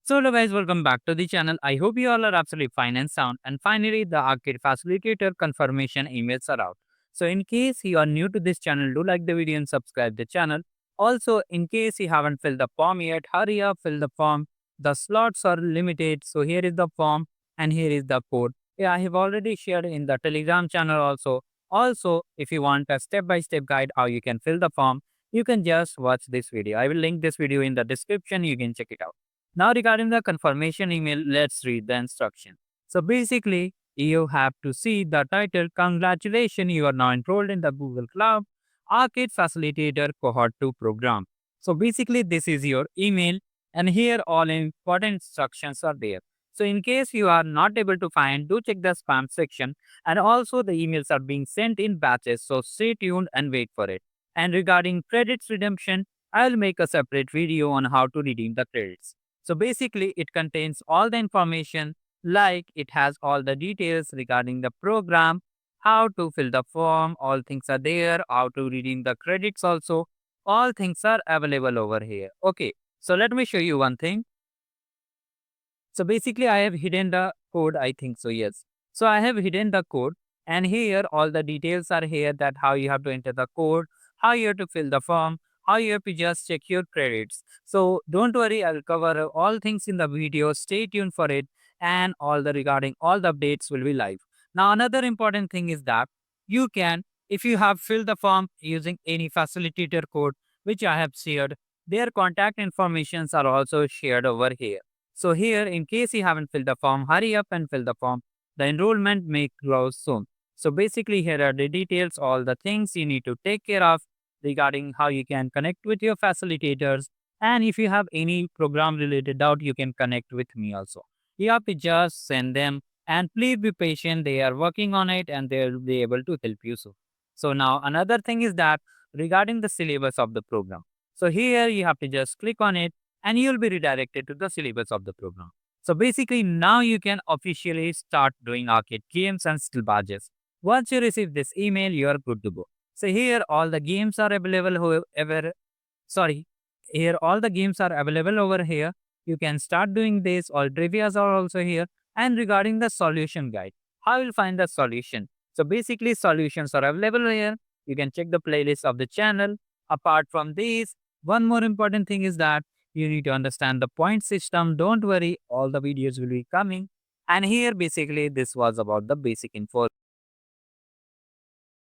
So hello guys, welcome back to the channel. I hope you all are absolutely fine and sound. And finally, the Arcade Facilitator confirmation emails are out. So in case you are new to this channel, do like the video and subscribe the channel. Also, in case you haven't filled the form yet, hurry up, fill the form. The slots are limited. So here is the form and here is the code. Yeah, I have already shared in the Telegram channel also. Also, if you want a step-by-step guide how you can fill the form, you can just watch this video. I will link this video in the description. You can check it out. Now, regarding the confirmation email, let's read the instruction. So, basically, you have to see the title. Congratulations, you are now enrolled in the Google Cloud Arcade Facilitator Cohort 2 program. So, basically, this is your email, and here all important instructions are there. So, in case you are not able to find, do check the spam section. And also, the emails are being sent in batches. So, stay tuned and wait for it. And regarding credits redemption, I will make a separate video on how to redeem the credits. So basically, it contains all the information, like it has all the details regarding the program, how to fill the form, all things are there, how to redeem the credits also. All things are available over here. Okay, so let me show you one thing. So basically, I have hidden the code, I think so, yes. So I have hidden the code, and here all the details are here, that how you have to enter the code, how you have to fill the form, how you have to just check your credits. So don't worry, I'll cover all things in the video. Stay tuned for it, and all the regarding all the updates will be live. Now another important thing is that you can, if you have filled the form using any facilitator code which I have shared, their contact informations are also shared over here. So here, in case you haven't filled the form, hurry up and fill the form. The enrollment may close soon. So basically, here are the details, all the things you need to take care of regarding how you can connect with your facilitators. And if you have any program related doubt, you can connect with me also. You have to just send them, and please be patient. They are working on it and they'll be able to help you soon. So now another thing is that regarding the syllabus of the program. So here you have to just click on it, and you'll be redirected to the syllabus of the program. So basically, now you can officially start doing arcade games and skill badges. Once you receive this email, you are good to go. So here all the games are available, whoever, sorry, here all the games are available over here. You can start doing this. All trivias are also here. And regarding the solution guide, how you'll find the solution. So basically, solutions are available here. You can check the playlist of the channel. Apart from these, one more important thing is that you need to understand the point system. Don't worry, all the videos will be coming. And here, basically, this was about the basic info.